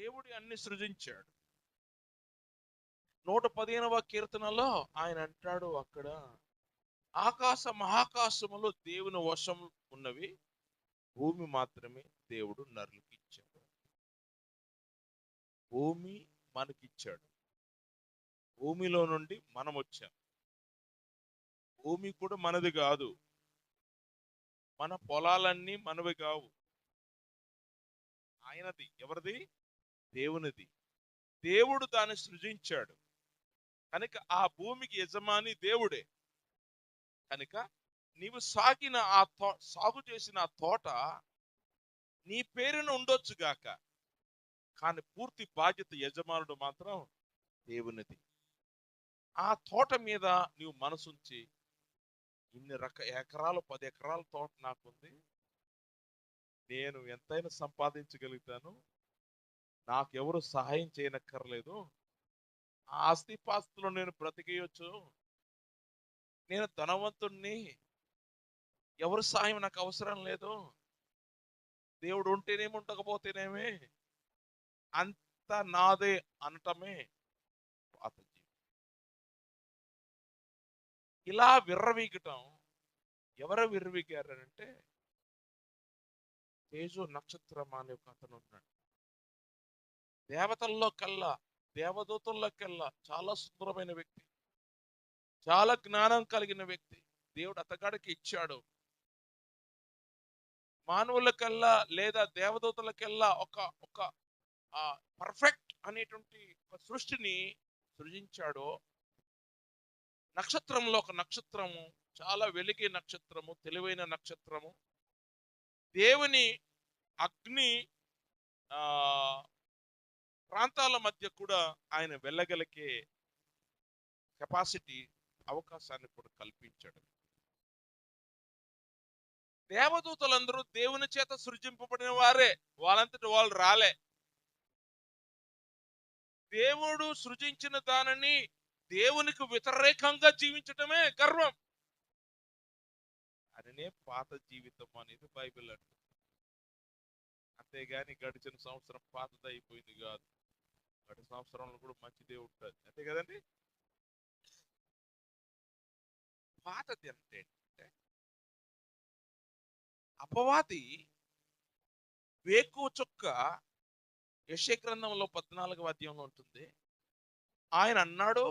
దేవుడు అన్ని సృజించాడు. 115వ కీర్తనలో ఆయన అంటాడు, అక్కడ ఆకాశ మహాకాశములో దేవుని వశం ఉన్నవి, భూమి మాత్రమే దేవుడు నరులకి ఇచ్చాడు. భూమి మనకిచ్చాడు. భూమిలో నుండి మనం వచ్చాం. భూమి కూడా మనది కాదు. మన పొలాలన్నీ మనవి కావు. ఆయనది. ఎవరిది? దేవునిది. దేవుడు దాన్ని సృజించాడు కనుక ఆ భూమికి యజమాని దేవుడే. కనుక నీవు సాగు చేసిన ఆ తోట నీ పేరున ఉండొచ్చు గాక, కానీ పూర్తి బాధ్యత యజమానుడు మాత్రం దేవునిది. ఆ తోట మీద నీవు మనసుంచి, ఇన్ని ఎకరాలు 10 ఎకరాల తోట నాకుంది, నేను ఎంతైనా సంపాదించగలుగుతాను, నాకెవరు సహాయం చేయనక్కర్లేదు, ఆ ఆస్తిపాస్తులో నేను బ్రతికేయొచ్చు, నేను ధనవంతుణ్ణి, ఎవరు సహాయం నాకు అవసరం లేదు, దేవుడు ఉంటేనేమి ఉండకపోతేనేమి, అంత నాదే అనటమే పాత జీవితం. ఇలా విర్రవీగటం ఎవరు విర్రవీగారంటే, తేజో నక్షత్రం అనే ఒక అతను ఉన్నాడు. దేవతల్లో కల్లా, దేవదూతల్లో కల్లా చాలా సుందరమైన వ్యక్తి, చాలా జ్ఞానం కలిగిన వ్యక్తి. దేవుడు అతగాడికి ఇచ్చాడు. మానవులకల్లా లేదా దేవదూతలకల్లా ఒక ఒక పర్ఫెక్ట్ అనేటువంటి ఒక సృష్టిని సృజించాడు. నక్షత్రంలో ఒక నక్షత్రము, చాలా వెలిగే నక్షత్రము, తెలివైన నక్షత్రము, దేవుని అగ్ని ప్రాంతాల మధ్య కూడా ఆయన వెళ్ళగలిగే కెపాసిటీ, అవకాశాన్ని కూడా కల్పించాడు. దేవదూతలందరూ దేవుని చేత సృజింపబడిన వారే, వాళ్ళంతటి వాళ్ళు రాలే. దేవుడు సృజించిన దానిని దేవునికి వ్యతిరేకంగా జీవించటమే గర్వం. అదనే పాత జీవితం అనేది బైబిల్ అంటుంది. అంతేగాని గడిచిన సంవత్సరం పాతది అయిపోయింది కాదు. గడిచిన సంవత్సరంలో కూడా మంచిదే ఉంటుంది, అంతే కదండి. పాతది అంటే అపవాది వేకు చుక్క. యెషయా గ్రంథంలో 14వ అధ్యాయంలో ఉంటుంది. ఆయన అన్నాడు,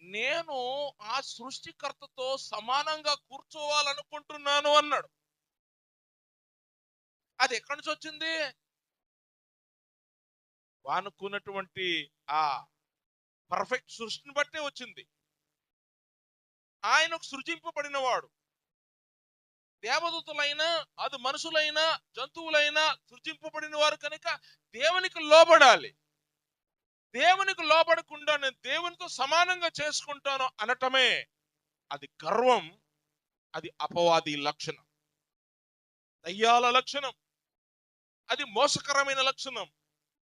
నేను ఆ సృష్టికర్తతో సమానంగా కూర్చోవాలనుకుంటున్నాను అన్నాడు. అది ఎక్కడి నుంచి వచ్చింది? వానుకున్నటువంటి ఆ పర్ఫెక్ట్ సృష్టిని బట్టే వచ్చింది. ఆయనకు సృజింపబడిన వాడు. దేవదూతలైనా, అది మనుషులైనా, జంతువులైనా సృజింపబడిన వారు కనుక దేవునికి లోబడాలి. దేవునికి లోబడకుండా నేను దేవునితో సమానంగా చేసుకుంటాను అనటమే అది గర్వం. అది అపవాది లక్షణం, దయ్యాల లక్షణం, అది మోసకరమైన లక్షణం,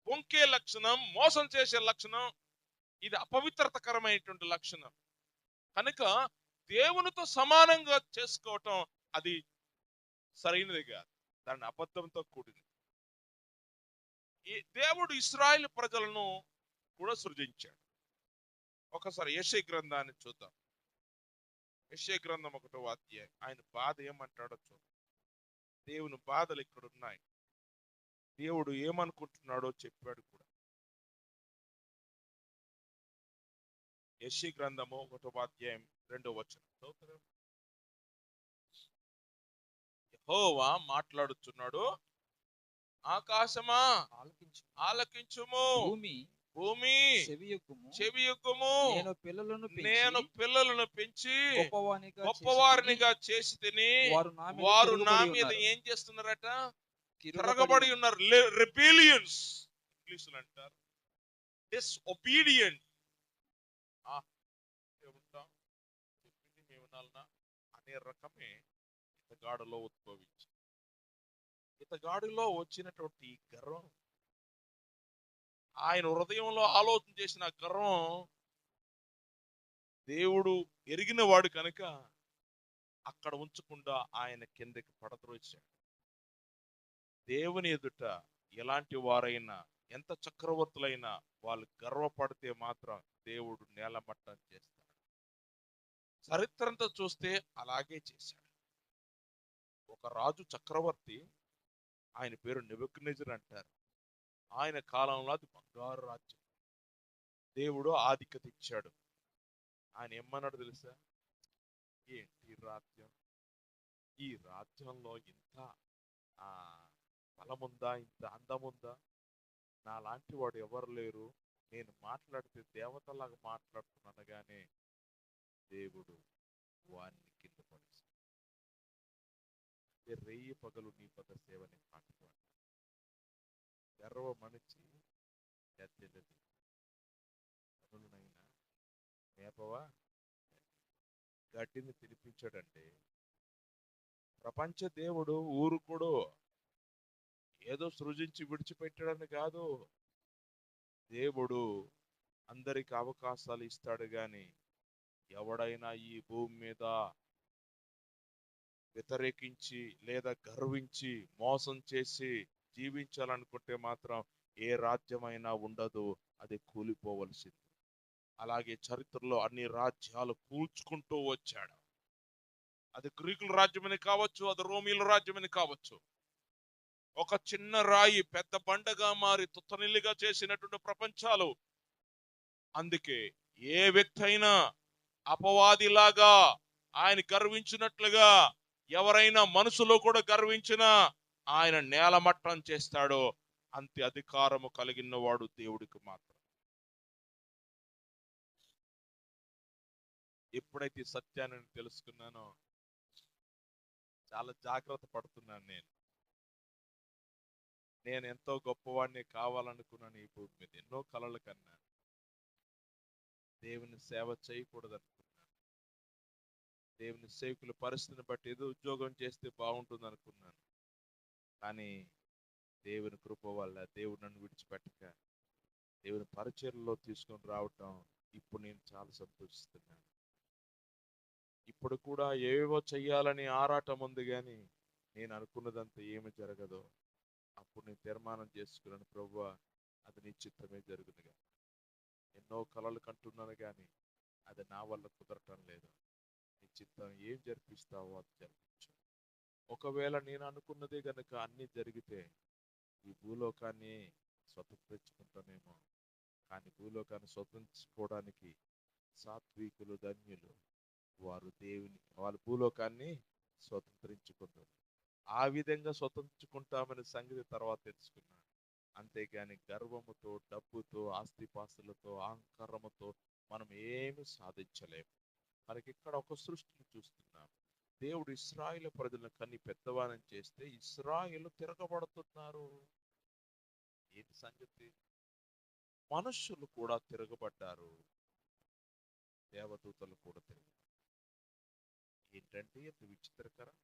వంకే లక్షణం, మోసం చేసే లక్షణం. ఇది అపవిత్రతకరమైనటువంటి లక్షణం. కనుక దేవునితో సమానంగా చేసుకోవటం అది సరైనది కాదు, దాన్ని అబద్ధంతో కూడింది. దేవుడు ఇశ్రాయేలు ప్రజలను కూడా సృజించాడు. ఒకసారి యెషయా గ్రంథాన్ని చూద్దాం. యెషయా గ్రంథం 1వ అధ్యాయం. ఆయన బాధ ఏమంటాడో చూద్దాం. దేవుని బాధలు ఇక్కడ ఉన్నాయి, దేవుడు ఏమనుకుంటున్నాడో చెప్పాడు కూడా. యెషయా గ్రంథము 1వ అధ్యాయం 2వ వచనం. యెహోవా మాట్లాడుచున్నాడు, ఆకాశమా ఆలకించుము, భూమి చెవియొక్కుము, నేను పిల్లలను పెంచి గొప్పవారినిగా చేసి తిని వారు నా మీద ఏం చేస్తున్నారట? తిరగబడి ఉన్నారు. రెబెలియన్స్ ఇంగ్లీష్ లో అంటారు, డిసొబీడియంట్. చెప్పింది మేము వినాలనా అనే రకమే ఇతగాడులో ఉద్భవించి, ఇతగాడిలో వచ్చినటువంటి గర్వం, ఆయన హృదయంలో ఆలోచన చేసిన గర్వం దేవుడు ఎరిగిన వాడు కనుక అక్కడ ఉంచకుండా ఆయన కిందకి పడద్రోచాడు. దేవుని ఎదుట ఎలాంటి వారైనా ఎంత చక్రవర్తులైనా వాళ్ళు గర్వపడితే మాత్రం దేవుడు నేలమట్టం చేస్తాడు. చరిత్రంతా చూస్తే అలాగే చేశాడు. ఒక రాజు చక్రవర్తి, ఆయన పేరు నెబుకద్నెజర్ అంటారు. ఆయన కాలంలో అది బంగారు రాజ్యం. దేవుడు ఆధిక్యత ఇచ్చాడు. ఆయన ఏమన్నాడు తెలుసా? ఏంటి రాజ్యం, ఈ రాజ్యంలో ఇంత ఆ బలముందా, ఇంత అందముందా, నా లాంటి వాడు ఎవరు లేరు, నేను మాట్లాడితే దేవతలాగా మాట్లాడుతున్నానగానే దేవుడు వారిని కింద పడేశాడు. రెయ్యి పగలు నీ పద సేవని పాటుకోండి. గర్వమణిచి ఎద్దెలది పనులనైనా మేపవా, గడ్డిని తినిపించాడంటే ప్రపంచ దేవుడు ఊరుకోడు. ఏదో సృజించి విడిచిపెట్టాడని కాదు. దేవుడు అందరికి అవకాశాలు ఇస్తాడు గాని ఎవడైనా ఈ భూమి మీద వ్యతిరేకించి లేదా గర్వించి మోసం చేసి జీవించాలనుకుంటే మాత్రం ఏ రాజ్యమైనా ఉండదు, అది కూలిపోవలసింది. అలాగే చరిత్రలో అన్ని రాజ్యాలు కూల్చుకుంటూ వచ్చాడు. అది గ్రీకుల రాజ్యమని కావచ్చు, అది రోమిల రాజ్యమని కావచ్చు. ఒక చిన్న రాయి పెద్ద బండగా మారి తుత్తనిల్లిగా చేసినటువంటి ప్రపంచాలు. అందుకే ఏ వ్యక్తి అయినా అపవాదిలాగా ఆయన గర్వించినట్లుగా ఎవరైనా మనసులో కూడా గర్వించినా ఆయన నేలమట్టం చేస్తాడో అంతే అధికారము కలిగిన వాడు దేవుడికి మాత్రం. ఎప్పుడైతే సత్యాన్ని తెలుసుకున్నానో చాలా జాగ్రత్త పడుతున్నాను. నేను ఎంతో గొప్పవాడిని కావాలనుకున్నాను. ఈ భూమి మీద ఎన్నో కలలు కన్నాను. దేవుని సేవ చేయకూడదు అనుకున్నాను. దేవుని సేవకుల పరిస్థితిని బట్టి ఏదో ఉద్యోగం చేస్తే బాగుంటుంది అనుకున్నాను. కానీ దేవుని కృప వల్ల దేవుడు నన్ను విడిచిపెట్టక దేవుని పరిచర్యలో తీసుకొని రావటం ఇప్పుడు నేను చాలా సంతోషిస్తున్నాను. ఇప్పుడు కూడా ఏవేవో చెయ్యాలని ఆరాటం ఉంది, కానీ నేను అనుకున్నదంతా ఏమి జరగదో అప్పుడు నేను తీర్మానం చేసుకున్నాను, ప్రభువా అది నీ చిత్తమే జరుగునుగా. ఎన్నో కలలు కంటున్నాను కానీ అది నా వల్ల కుదరటం లేదు. నీ చిత్తం ఏం జరిపిస్తావో అది జరిపించు. ఒకవేళ నేను అనుకున్నదే గనక అన్ని జరిగితే ఈ భూలోకాన్ని స్వతంత్రించుకుంటానేమో. కానీ భూలోకాన్ని స్వతంత్రించుకోవడానికి సాత్వికులు ధన్యులు, వాళ్ళు భూలోకాన్ని స్వతంత్రించుకుంటారు. ఆ విధంగా స్వతంత్రించుకుంటామనే సంగతి తర్వాత తెలుసుకున్నాను. అంతేగాని గర్వముతో, డబ్బుతో, ఆస్తిపాస్తులతో, అహంకారముతో మనం ఏమి సాధించలేము. మనకి ఇక్కడ ఒక సృష్టిని చూస్తున్నాం. దేవుడు ఇశ్రాయేలు ప్రజలను కన్ని పెద్దవానని చేస్తే ఇశ్రాయేలు తిరగబడుతున్నారు. ఏంటి సంగతి? మనుష్యులు కూడా తిరగబడ్డారు, దేవదూతలు కూడా తిరగబడ్డారు. ఏంటంటే ఎంత విచిత్రకరం.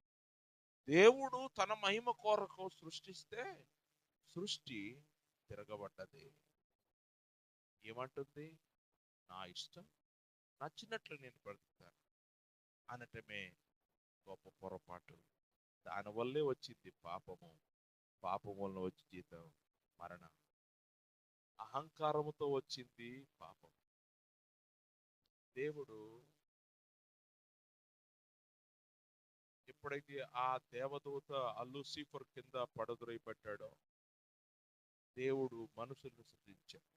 దేవుడు తన మహిమ కొరకు సృష్టిస్తే సృష్టి తిరగబడ్డది. ఏమంటుంది? నా ఇష్టం నచ్చినట్లు నేను బ్రతుకుతాను అనటమే గొప్ప పొరపాటు. దానివల్లే వచ్చింది పాపము. పాపం వల్ల వచ్చి జీతం మరణం. అహంకారముతో వచ్చింది పాపం. దేవుడు ఎప్పుడైతే ఆ దేవదూత లూసిఫర్ కింద పడద్రోయబడ్డాడో దేవుడు మనుషులను సృజించాడు.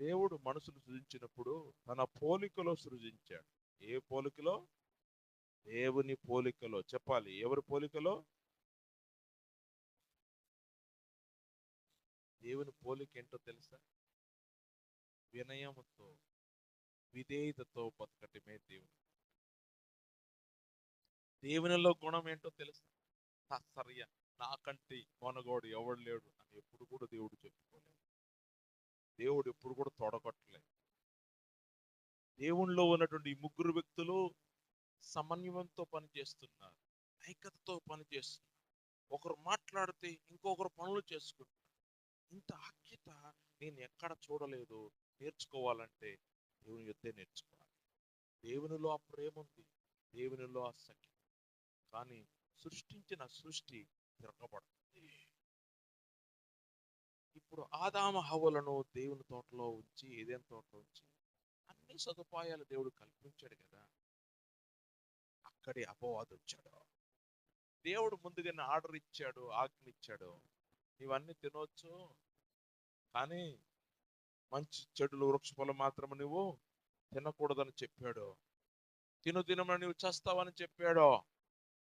దేవుడు మనుషులు సృజించినప్పుడు తన పోలికలో సృజించాడు. ఏ పోలికలో? దేవుని పోలికలో. చెప్పాలి, ఎవరి పోలికలో? దేవుని పోలిక ఏంటో తెలుసా? వినయముతో, విధేయతతో బతకటమే దేవుని. దేవునిలో గుణం ఏంటో తెలుసా? సర్య నాకంటే కొనగోడు ఎవడు లేడు అని ఎప్పుడు కూడా దేవుడు చెప్పుకోలేదు. దేవుడు ఎప్పుడు కూడా తొడగొట్టలేదు. దేవునిలో ఉన్నటువంటి ఈ ముగ్గురు వ్యక్తులు సమన్వయంతో పనిచేస్తున్నారు, ఐక్యతతో పనిచేస్తున్నారు. ఒకరు మాట్లాడితే ఇంకొకరు పనులు చేసుకుంటారు. ఇంత ఐక్యత నేను ఎక్కడ చూడలేదు. నేర్చుకోవాలంటే దేవుని యొద్దే నేర్చుకోవాలి. దేవునిలో ఆ ప్రేమ ఉంది, దేవునిలో ఆ సఖ్యత. కానీ సృష్టించిన సృష్టి తిరగబడుతుంది. ఇప్పుడు ఆదాము హవ్వలను దేవుని తోటలో ఉంచి, ఏదైనా తోటలో ఉంచి అన్ని సదుపాయాలు దేవుడు కల్పించాడు కదా. అక్కడే అపవాది వచ్చాడు. దేవుడు ముందుగానే ఆర్డర్ ఇచ్చాడు, ఆజ్ఞ ఇచ్చాడు, ఇవన్నీ తినవచ్చు, కానీ మంచి చెడులు వృక్ష ఫలం మాత్రం నువ్వు తినకూడదని చెప్పాడు. తినమని నువ్వు చేస్తావని చెప్పాడు.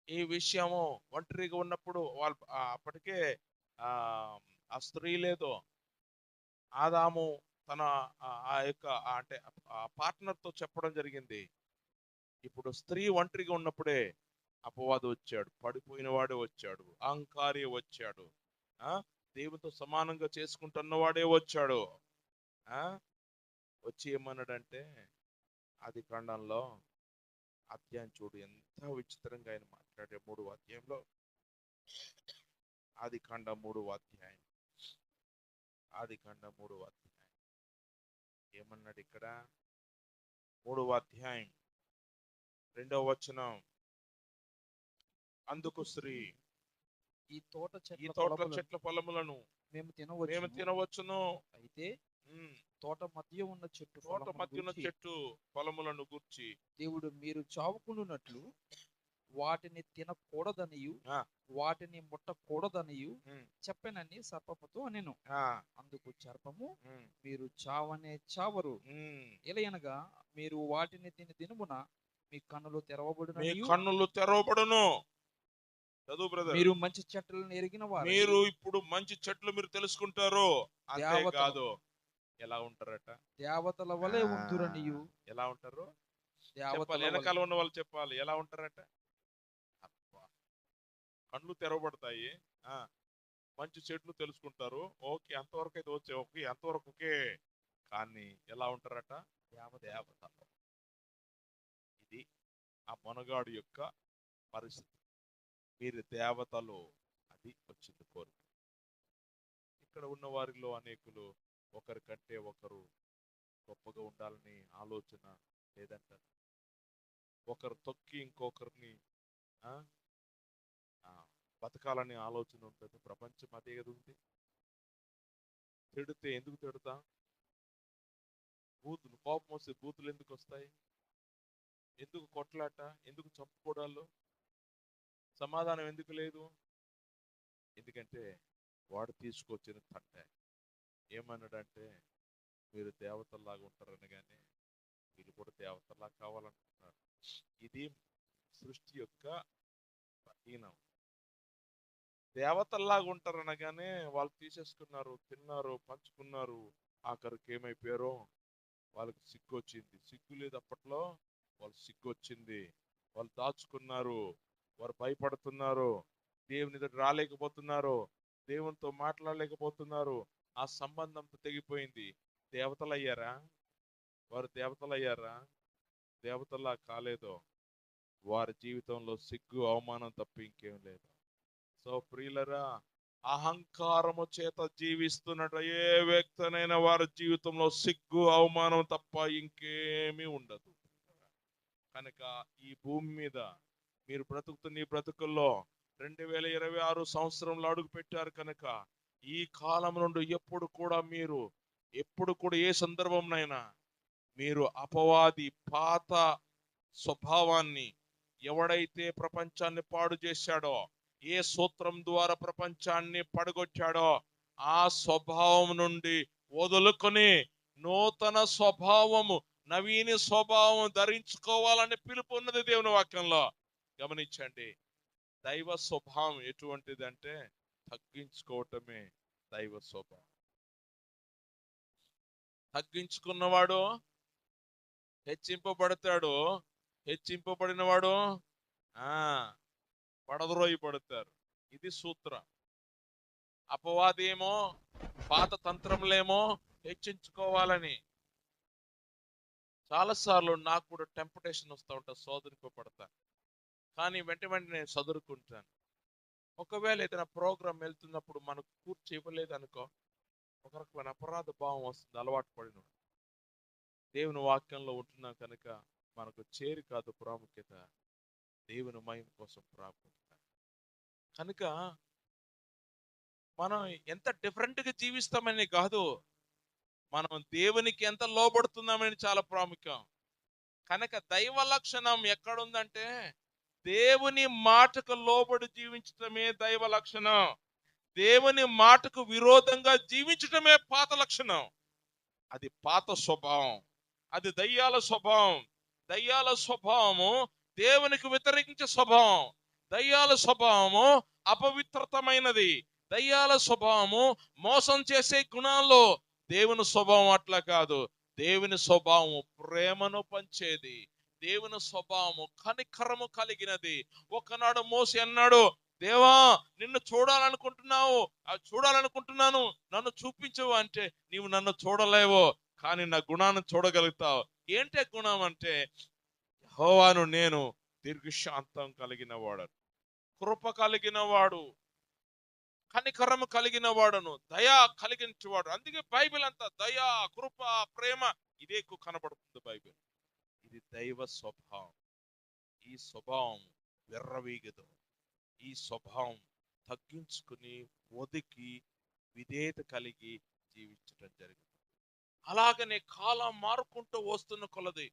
ఈ విషయము ఒంటరిగా ఉన్నప్పుడు వాళ్ళు అప్పటికే ఆ ఆ స్త్రీ లేదు, ఆదాము తన ఆ యొక్క అంటే ఆ పార్ట్నర్ తో చెప్పడం జరిగింది. ఇప్పుడు స్త్రీ ఒంటరిగా ఉన్నప్పుడే అపవాదు వచ్చాడు, పడిపోయిన వాడే వచ్చాడు, అహంకారి వచ్చాడు, ఆ దేవునితో సమానంగా చేసుకుంటున్న వాడే వచ్చాడు. ఆ వచ్చి ఏమన్నాడంటే, ఆది కాండంలో అధ్యాయం చూడు ఎంత విచిత్రంగా ఆయన మాట్లాడే 3వ అధ్యాయంలో, ఆది కాండం 3వ అధ్యాయం, ఆది కాండం 3వ అధ్యాయం ఏమన్నాడు ఇక్కడ? 3వ అధ్యాయం 2వ వచనం, అందుకు స్త్రీ, ఈ తోట ఈ చెట్ల తోటల ఫలములను చెట్ల ఫలములను మేము మేము తినవచ్చును. తినవచ్చును. అయితే ఉమ్, తోట మధ్య ఉన్న చెట్టు తోట ఫలములను మధ్యన గూర్చి చెట్టు ఫలములను గూర్చి దేవుడు మీరు చావుకున్నట్లు వాటిని తినకూడదనియు ఆ, వాటిని ముట్టకూడదనియు ఉమ్, చెప్పనని సర్పముతో అనెను. ఆ, అందుకు సర్పము, ఉమ్, మీరు చావనే చావరు, ఉమ్. ఎలయనగా మీరు వాటిని తిని దినమున మీ కన్నులు మీ తెరవబడుననియు కన్నులు తెరవబడును. చదువు బ్రదర్. మీరు మంచి చెట్లను ఎరిగిన వారు మీరు ఇప్పుడు మంచి చెట్లు మీరు తెలుసుకుంటారు. అంతేకాదు ఎలా ఉంటారట? దేవతల వలె ఉందురనియు. ఎలా ఉంటారు చెప్పాలి, దేవతల వలె వెనకాల ఉన్న వాళ్ళు చెప్పాలి ఎలా ఉంటారట. అబ్బా, కళ్ళు తెరవబడతాయి, ఆ మంచి చెట్లు తెలుసుకుంటారు, ఓకే అంతవరకు అయితే వచ్చే, ఓకే అంతవరకు ఓకే, కానీ ఎలా ఉంటారట? దేవతలు. ఇది ఆ మొనగాడు యొక్క పరిస్థితి. మీరు దేవతలు, అది వచ్చింది కోరిక. ఇక్కడ ఉన్న వారిలో అనేకులు ఒకరికంటే ఒకరు గొప్పగా ఉండాలని ఆలోచన లేదంటారు. ఒకరు తొక్కి ఇంకొకరిని ఆ ఆ, బతకాలని ఆలోచన ఉంటుంది. ప్రపంచం అదే కదా ఉంది. తిడితే ఎందుకు తిడతా? బూతులు, కోపం వస్తే బూతులు ఎందుకు వస్తాయి? ఎందుకు కొట్లాట, ఎందుకు చంపుకోవడాలు, సమాధానం ఎందుకు లేదు? ఎందుకంటే వాడు తీసుకొచ్చిన తంట. ఏమన్నాడంటే, మీరు దేవతల్లాగా ఉంటారనగానే వీళ్ళు కూడా దేవతల్లాగా కావాలనుకుంటున్నారు. ఇది సృష్టి యొక్క బలహీనం. దేవతల్లాగా ఉంటారనగానే వాళ్ళు తీసేసుకున్నారు, తిన్నారు, పంచుకున్నారు. ఆఖరికి ఏమైపోయారో వాళ్ళకి సిగ్గు వచ్చింది. సిగ్గు లేదు అప్పట్లో, వాళ్ళు సిగ్గు వచ్చింది. వాళ్ళు దాచుకున్నారు, వారు భయపడుతున్నారు, దేవుని దగ్గర రాలేకపోతున్నారు, దేవునితో మాట్లాడలేకపోతున్నారు. ఆ సంబంధం తెగిపోయింది. దేవతలయ్యారా? వారు దేవతలయ్యారా? దేవతల్లా కాలేదు. వారి జీవితంలో సిగ్గు, అవమానం తప్ప ఇంకేం లేదు. సో ప్రియులరా, అహంకారము చేత జీవిస్తున్నట్టు ఏ వ్యక్తినైనా వారి జీవితంలో సిగ్గు, అవమానం తప్ప ఇంకేమీ ఉండదు. కనుక ఈ భూమి మీద మీరు బ్రతుకుతున్న ఈ బ్రతుకుల్లో 2026 సంవత్సరంలో అడుగు పెట్టారు కనుక, ఈ కాలం నుండి ఎప్పుడు కూడా ఏ సందర్భంనైనా మీరు అపవాది పాత స్వభావాన్ని, ఎవడైతే ప్రపంచాన్ని పాడు చేశాడో, ఏ సూత్రం ద్వారా ప్రపంచాన్ని పడగొట్టాడో, ఆ స్వభావం నుండి వదులుకొని నూతన స్వభావము, నవీన స్వభావం ధరించుకోవాలని పిలుపు ఉన్నది దేవుని వాక్యంలో. గమనించండి, దైవ స్వభావం ఎటువంటిదంటే తగ్గించుకోవటమే దైవ స్వభావం. తగ్గించుకున్నవాడు హెచ్చింపబడతాడు, హెచ్చింపబడినవాడు పడద్రోయబడతారు. ఇది సూత్రం. అపవాది ఏమో పాత తంత్రములేమో హెచ్చించుకోవాలని. చాలాసార్లు నాకు కూడా టెంప్టేషన్ వస్తూ ఉంటా, శోధనింపబడతా, కానీ వెంటనే నేను చదువుకుంటాను. ఒకవేళ ఏదైనా ప్రోగ్రాం వెళ్తున్నప్పుడు మనకు కూర్చి ఇవ్వలేదు అనుకో, ఒక రకమైన అపరాధ భావం వస్తుంది. అలవాటు పడిన దేవుని వాక్యంలో ఉంటున్నాం కనుక మనకు చేరి కాదు ప్రాముఖ్యత, దేవుని మహిమ కోసం ప్రాముఖ్యత. కనుక మనం ఎంత డిఫరెంట్ గా జీవిస్తామని కాదు, మనం దేవునికి ఎంత లోబడుతున్నామని చాలా ప్రాముఖ్యం. కనుక దైవ లక్షణం ఎక్కడుందంటే దేవుని మాటకు లోబడి జీవించటమే దైవ లక్షణం. దేవుని మాటకు విరోధంగా జీవించటమే పాత లక్షణం. అది పాత స్వభావం, అది దయ్యాల స్వభావం. దయ్యాల స్వభావము దేవునికి వ్యతిరేకించే స్వభావం. దయ్యాల స్వభావము అపవిత్రతమైనది. దయ్యాల స్వభావము మోసం చేసే గుణాల్లో. దేవుని స్వభావం అట్లా కాదు. దేవుని స్వభావము ప్రేమను పంచేది. దేవుని స్వభావము కనికరము కలిగినది. ఒకనాడు మోసే అన్నాడు, దేవా నిన్ను చూడాలనుకుంటున్నావు, చూడాలనుకుంటున్నాను, నన్ను చూపించవు అంటే, నీవు నన్ను చూడలేవో కానీ నా గుణాన్ని చూడగలుగుతావు. ఏంటే గుణం అంటే, యెహోవాను నేను దీర్ఘశాంతం కలిగిన వాడు, కృప కలిగిన వాడు, కనికరము కలిగిన వాడును, దయా కలిగించేవాడు. అందుకే బైబిల్ అంతా దయా, కృప, ప్రేమ ఇదే ఎక్కువ కనబడుతుంది బైబిల్. ఇది దైవ స్వభావం. ఈ స్వభావం విర్రవీగదు. ఈ స్వభావం తగ్గించుకుని ఒదికి విధేయత కలిగి జీవించడం జరిగింది. అలాగనే కాలం మారుకుంటూ వస్తున్న కొలది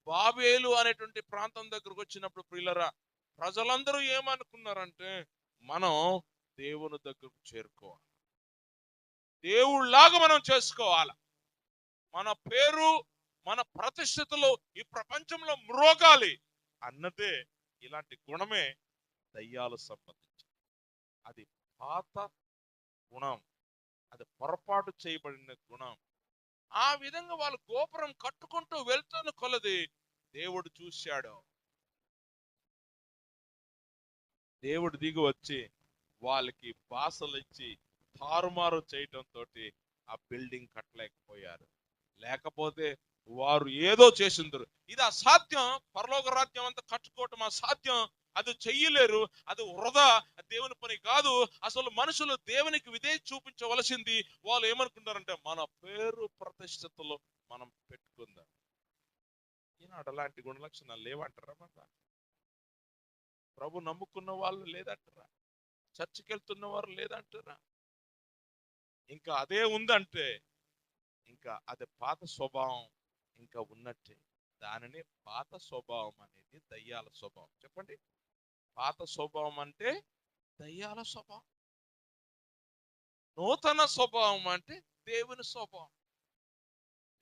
బాబేలు అనేటువంటి ప్రాంతం దగ్గరకు వచ్చినప్పుడు ప్రియులరా, ప్రజలందరూ ఏమనుకున్నారంటే మనం దేవుని దగ్గరకు చేరుకోవాలి, దేవుళ్ళలాగా మనం చేసుకోవాలి, మన పేరు మన ప్రతిష్టతలు ఈ ప్రపంచంలో మ్రోగాలి అన్నదే. ఇలాంటి గుణమే దయ్యాలు సంబంధించి. అది పాత గుణం, అది పొరపాటు చేయబడిన గుణం. ఆ విధంగా వాళ్ళు గోపురం కట్టుకుంటూ వెళ్తున్న కొలది దేవుడు చూశాడు. దేవుడు దిగి వచ్చి వాళ్ళకి భాషలు ఇచ్చి తారుమారు చేయటంతో ఆ బిల్డింగ్ కట్టలేకపోయారు. లేకపోతే వారు ఏదో చేసిందరు. ఇది అసాధ్యం, పరలోక రాజ్యం అంతా కట్టుకోవటం అసాధ్యం, అది చెయ్యలేరు, అది వృధా, దేవుని పని కాదు. అసలు మనుషులు దేవునికి విధేయత చూపించవలసింది. వాళ్ళు ఏమనుకుంటారంటే మన పేరు ప్రతిష్టతలో మనం పెట్టుకుందాం. ఈనాడు అలాంటి గుణలక్షణాలు లేవంటారా? మన ప్రభు నమ్ముకున్న వాళ్ళు లేదంటారా? చర్చికి వెళ్తున్న వారు లేదంటారా? ఇంకా అదే ఉందంటే ఇంకా అది పాత స్వభావం ఇంకా ఉన్నట్టే. దానిని పాత స్వభావం అనేది దయ్యాల స్వభావం. చెప్పండి, పాత స్వభావం అంటే దయ్యాల స్వభావం. నూతన స్వభావం అంటే దేవుని స్వభావం.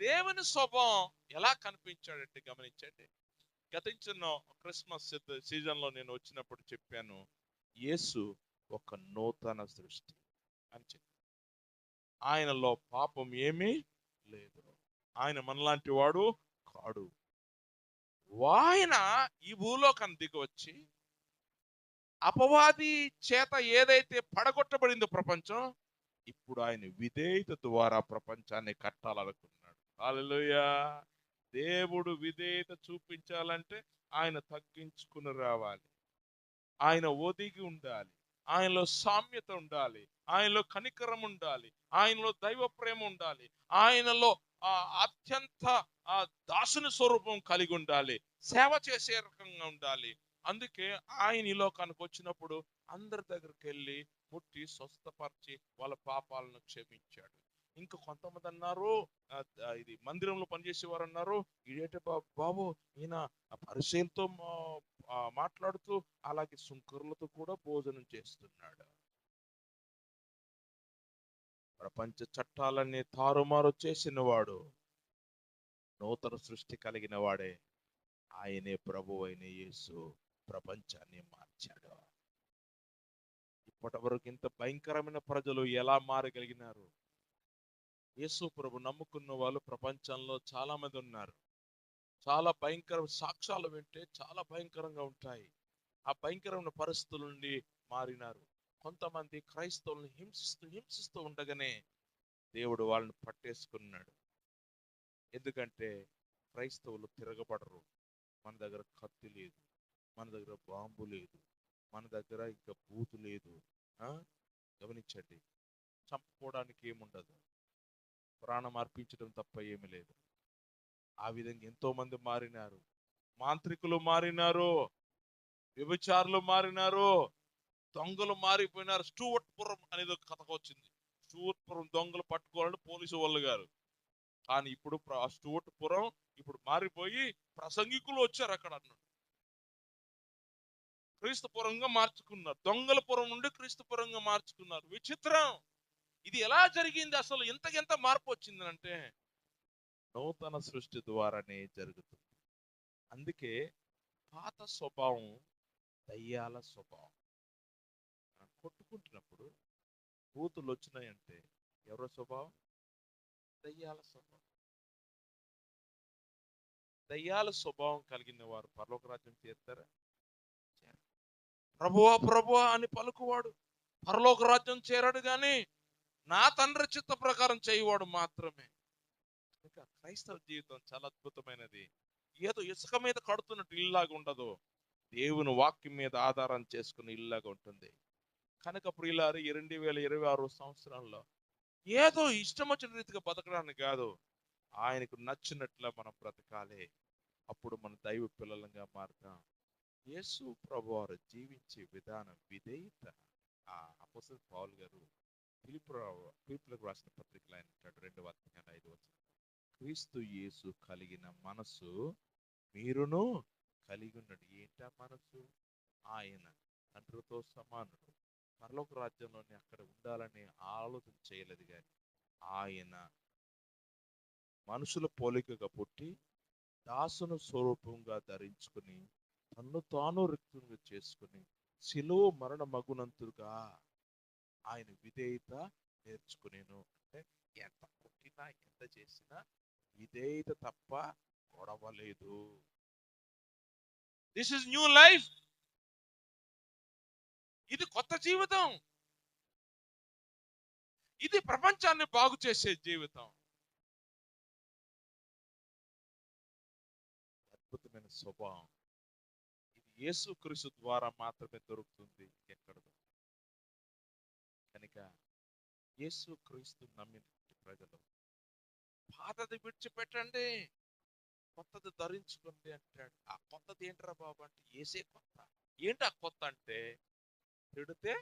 దేవుని స్వభావం ఎలా కనిపించాడంటే గమనించండి. గతించిన క్రిస్మస్ సీజన్ లో నేను వచ్చినప్పుడు చెప్పాను, యేసు ఒక నూతన సృష్టి అని చెప్పి. ఆయనలో పాపం ఏమీ లేదు, ఆయన మనలాంటి వాడు కాడు. ఆయన ఈ భూలోకాన్ని దిగి వచ్చి అపవాది చేత ఏదైతే పడగొట్టబడిందో ప్రపంచం, ఇప్పుడు ఆయన విధేయత ద్వారా ప్రపంచాన్ని కట్టాలనుకున్నాడు. హల్లెలూయా. దేవుడు విధేయత చూపించాలంటే ఆయన తగ్గించుకుని రావాలి, ఆయన ఒదిగి ఉండాలి, ఆయనలో సామ్యత ఉండాలి, ఆయనలో కనికరం ఉండాలి, ఆయనలో దైవ ప్రేమ ఉండాలి, ఆయనలో అత్యంత దాసుని స్వరూపం కలిగి ఉండాలి, సేవ చేసే రకంగా ఉండాలి. అందుకే ఆయన ఈ లోకానికి వచ్చినప్పుడు అందరి దగ్గరికి వెళ్ళి ముట్టి స్వస్థపరిచి వాళ్ళ పాపాలను క్షమించాడు. ఇంకా కొంతమంది అన్నారు, ఇది మందిరంలో పనిచేసేవారు అన్నారు, ఇదేంటి బాబు ఈయన పరిచయంతో మాట్లాడుతూ అలాగే సుంకరులతో కూడా భోజనం చేస్తున్నాడు. ప్రపంచ చట్టాలన్నీ తారుమారు చేసిన వాడు, నూతన సృష్టి కలిగిన వాడే, ఆయనే ప్రభు అయిన యేసు ప్రపంచాన్ని మార్చాడు. ఇప్పటి వరకు ఇంత భయంకరమైన ప్రజలు ఎలా మారగలిగినారు? యేసు ప్రభు నమ్ముకున్న వాళ్ళు ప్రపంచంలో చాలా మంది ఉన్నారు. చాలా భయంకర సాక్ష్యాలు వింటే చాలా భయంకరంగా ఉంటాయి. ఆ భయంకరమైన పరిస్థితుల నుండి మారినారు. కొంతమంది క్రైస్తవులను హింసిస్తూ ఉండగానే దేవుడు వాళ్ళని పట్టేసుకున్నాడు. ఎందుకంటే క్రైస్తవులు తిరగబడరు. మన దగ్గర కత్తి లేదు, మన దగ్గర బాంబు లేదు, మన దగ్గర ఇంకా బూతు లేదు. గమనించండి, చంపుకోవడానికి ఏముండదు, ప్రాణం అర్పించడం తప్ప ఏమి లేదు. ఆ విధంగా ఎంతో మంది మారినారు. మాంత్రికులు మారినారు, వ్యభిచారులు మారినారు, దొంగలు మారిపోయినారు. స్టూవర్ట్పురం అనేది ఒక కథకు వచ్చింది. స్టూవర్ట్పురం దొంగలు పట్టుకోవాలని పోలీసు వాళ్ళు గారు. కానీ ఇప్పుడు ఆ స్టూవర్ట్పురం ఇప్పుడు మారిపోయి ప్రసంగికులు వచ్చారు అక్కడ అన్నాడు. క్రీస్తుపురంగా మార్చుకున్నారు. దొంగలపురం నుండి క్రీస్తుపురంగా మార్చుకున్నారు. విచిత్రం. ఇది ఎలా జరిగింది? అసలు ఇంతకెంత మార్పు వచ్చిందంటే నూతన సృష్టి ద్వారానే జరుగుతుంది. అందుకే పాత స్వభావం దయ్యాల స్వభావం. మనం కొట్టుకుంటున్నప్పుడు బూతులు వచ్చినాయంటే ఎవరి స్వభావం? దయ్యాల స్వభావం. దయ్యాల స్వభావం కలిగిన వారు పరలోక రాజ్యం చేరుతారా? ప్రభువా ప్రభువా అని పలుకువాడు పరలోక రాజ్యం చేరాడు గాని నా తండ్రి చిత్త ప్రకారం చేయవాడు మాత్రమే. ఇంకా క్రైస్తవ జీవితం చాలా అద్భుతమైనది. ఏదో ఇసుక మీద కడుతున్నట్టు ఇల్లాగా ఉండదు. దేవుని వాక్యం మీద ఆధారం చేసుకుని ఇల్లాగా ఉంటుంది. కనుక ప్రియులారు 2026 సంవత్సరంలో ఏదో ఇష్టం వచ్చిన రీతిగా బతకడానికి కాదు, ఆయనకు నచ్చినట్ల మనం బ్రతకాలి. అప్పుడు మన దైవ పిల్లలంగా మారుతాం. యేసు ప్రభువారు జీవించే విధానం విధేయత. ఆ అపోస్తలుడు పౌలు గారు ఫిలిప్పీయులకు రాసిన పత్రికలో ఆయన అంటాడు 2వ అధ్యాయం 5వ వచనం, క్రీస్తు యేసు కలిగిన మనసు మీరును కలిగి ఉన్నాడు. ఏంటా మనసు? ఆయన తండ్రితో సమానుడు. పరలోక రాజ్యంలోని అక్కడ ఉండాలని ఆలోచన చేయలేదు కానీ ఆయన మనుషుల పోలికగా పుట్టి దాసును స్వరూపంగా ధరించుకుని తన్ను తాను రిక్తునిగా చేసుకుని శిలువ మరణ మగునంతుగా ఆయన విధేయత నేర్చుకునేను. అంటే ఎంత కొట్టినా ఎంత చేసినా విధేయత తప్ప గొడవలేదు. This is new life. ఇది కొత్త జీవితం. ఇది ప్రపంచాన్ని బాగు చేసే జీవితం. అద్భుతమైన స్వభావం. ఇది యేసుక్రీస్తు ద్వారా మాత్రమే దొరుకుతుంది, ఎక్కడ. కనుక యేసుక్రీస్తు నమ్మిన ప్రజలు పాతది విడిచిపెట్టండి, కొత్తది ధరించుకోండి అంటాడు. ఆ కొత్తది ఏంట్రా బాబు అంటే ఏసే కొత్త. ఏంటి ఆ కొత్త అంటే తిడితే